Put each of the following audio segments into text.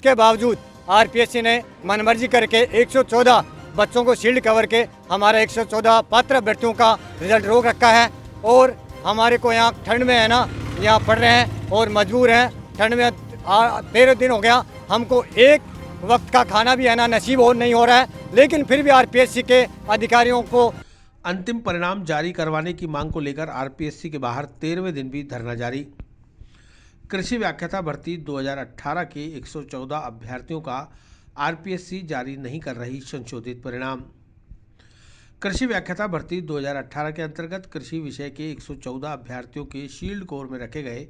उसके बावजूद आरपीएससी ने मनमर्जी करके 114 बच्चों को शील्ड कवर के हमारे 114 पात्र अभ्यर्थियों का रिजल्ट रोक रखा है। और हमारे को यहाँ ठंड में है ना, यहाँ पढ़ रहे हैं और मजबूर हैं। ठंड में 13 दिन हो गया, हमको एक वक्त का खाना भी है ना नसीब हो नहीं हो रहा है, लेकिन फिर भी आरपीएससी के अधिकारियों को अंतिम परिणाम जारी करवाने की मांग को लेकर आरपीएससी के बाहर 13वें दिन भी धरना जारी। कृषि व्याख्याता भर्ती 2018 के 114 अभ्यर्थियों का आरपीएससी जारी नहीं कर रही संशोधित परिणाम। कृषि व्याख्याता भर्ती 2018 के अंतर्गत कृषि विषय के 114 अभ्यर्थियों के शील्ड कोर में रखे गए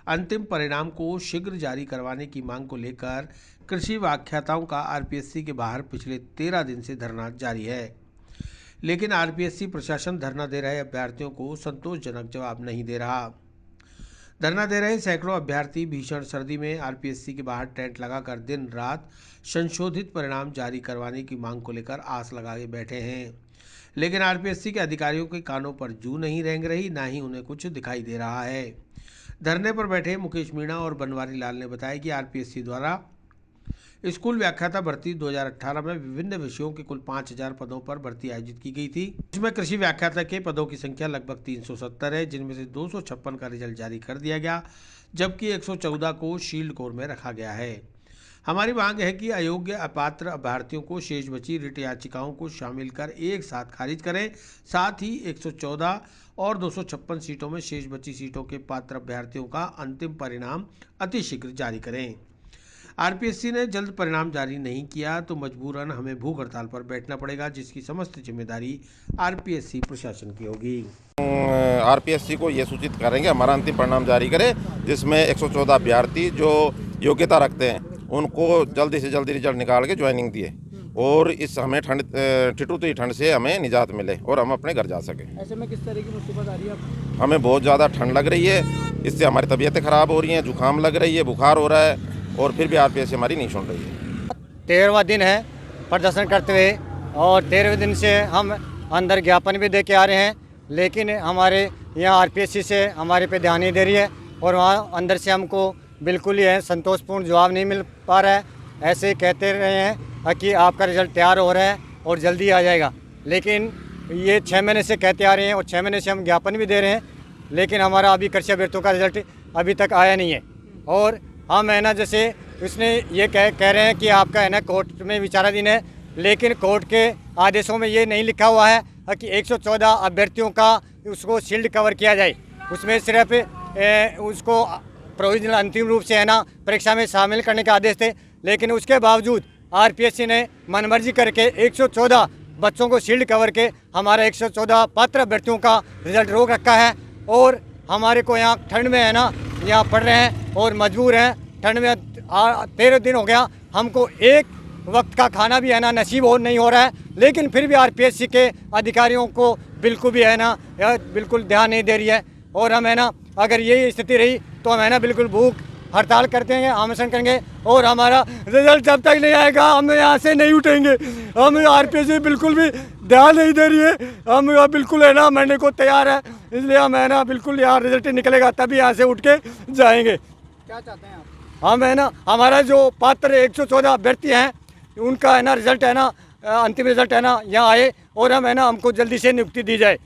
अंतिम परिणाम को शीघ्र जारी करवाने की मांग को लेकर कृषि व्याख्याताओं का आरपीएससी के बाहर पिछले 13 दिन से धरना जारी है। लेकिन आरपीएससी प्रशासन धरना दे रहे अभ्यर्थियों को संतोषजनक जवाब नहीं दे रहा। धरना दे रहे सैकड़ों अभ्यर्थी भीषण सर्दी में आरपीएससी के बाहर टेंट लगाकर दिन रात संशोधित परिणाम जारी करवाने की मांग को लेकर आस लगाए बैठे हैं। लेकिन आरपीएससी के अधिकारियों के कानों पर जू नहीं रेंग रही, ना ही उन्हें कुछ दिखाई दे रहा है। धरने पर बैठे मुकेश मीणा और बनवारी लाल ने बताया कि आरपीएससी द्वारा स्कूल व्याख्याता भर्ती 2018 में विभिन्न विषयों के कुल 5000 पदों पर भर्ती आयोजित की गई थी। इसमें कृषि व्याख्याता के पदों की संख्या लगभग 370 है, जिनमें से 256 का रिजल्ट जारी कर दिया गया, जबकि 114 को शील्ड कोर में रखा गया है। हमारी मांग है कि अयोग्य अपात्र अभ्यर्थियों को शेष बची रिट याचिकाओं को शामिल कर एक साथ खारिज करें। साथ ही 114 और 256 सीटों में शेष बची सीटों के पात्र अभ्यर्थियों का अंतिम परिणाम अतिशीघ्र जारी करें। आरपीएससी ने जल्द परिणाम जारी नहीं किया तो मजबूरन हमें भूख हड़ताल पर बैठना पड़ेगा, जिसकी समस्त जिम्मेदारी आरपीएससी प्रशासन की होगी। आरपीएससी को ये सूचित करेंगे हमारा अंतिम परिणाम जारी करे, जिसमें 114 अभ्यर्थी जो योग्यता रखते हैं उनको जल्दी से जल्दी रिजल्ट निकाल के ज्वाइनिंग दिए और इस हमें ठिठुरती ठंड से हमें निजात मिले और हम अपने घर जा सकें। ऐसे में किस तरह की मुसीबत आ रही है? हमें बहुत ज़्यादा ठंड लग रही है, इससे हमारी तबीयतें ख़राब हो रही हैं, जुकाम लग रही है, बुखार हो रहा है और फिर भी आरपीएससी हमारी नहीं सुन रही है। 13वां दिन है प्रदर्शन करते हुए और 13वें दिन से हम अंदर ज्ञापन भी दे के आ रहे हैं, लेकिन हमारे यहाँ आरपीएससी से हमारे पे ध्यान नहीं दे रही है और वहाँ अंदर से हमको बिल्कुल ही है संतोषपूर्ण जवाब नहीं मिल पा रहा है। ऐसे कहते रहे हैं कि आपका रिजल्ट तैयार हो रहा है और जल्दी आ जाएगा, लेकिन ये 6 महीने से कहते आ रहे हैं और 6 महीने से हम ज्ञापन भी दे रहे हैं, लेकिन हमारा अभी कृषि अभ्यर्थियों का रिजल्ट अभी तक आया नहीं है। और हम है ना, जैसे उसने ये कह रहे हैं कि आपका है ना कोर्ट में विचाराधीन है, लेकिन कोर्ट के आदेशों में ये नहीं लिखा हुआ है कि 114 अभ्यर्थियों का उसको शील्ड कवर किया जाए। उसमें सिर्फ उसको प्रोविजनल अंतिम रूप से है ना परीक्षा में शामिल करने के आदेश थे, लेकिन उसके बावजूद आरपीएससी ने मनमर्जी करके 114 बच्चों को शील्ड कवर के हमारे 114 पात्र अभ्यर्थियों का रिजल्ट रोक रखा है। और हमारे को यहाँ ठंड में है ना, यहाँ पढ़ रहे हैं और मजबूर हैं। ठंड में 13 दिन हो गया, हमको एक वक्त का खाना भी है ना नसीब हो नहीं हो रहा है, लेकिन फिर भी आरपीएससी के अधिकारियों को बिल्कुल भी है ना बिल्कुल ध्यान नहीं दे रही है। और हम है ना, अगर यही स्थिति रही तो हम है ना बिल्कुल भूख हड़ताल करते हैं, आंदोलन करेंगे और हमारा रिजल्ट जब तक नहीं आएगा हम यहाँ से नहीं उठेंगे। हम आरपीएससी बिल्कुल भी ध्यान नहीं दे रही है, हम बिल्कुल है ना मरने को तैयार है, इसलिए हम है ना बिल्कुल यहाँ रिजल्ट निकलेगा तभी यहाँ से उठ के जाएंगे। क्या चाहते हैं आप? हम है ना, हमारा जो पात्र 114 अभ्यर्थी हैं उनका है ना रिजल्ट है ना अंतिम रिजल्ट है ना यहाँ आए और हम है ना हमको जल्दी से नियुक्ति दी जाए।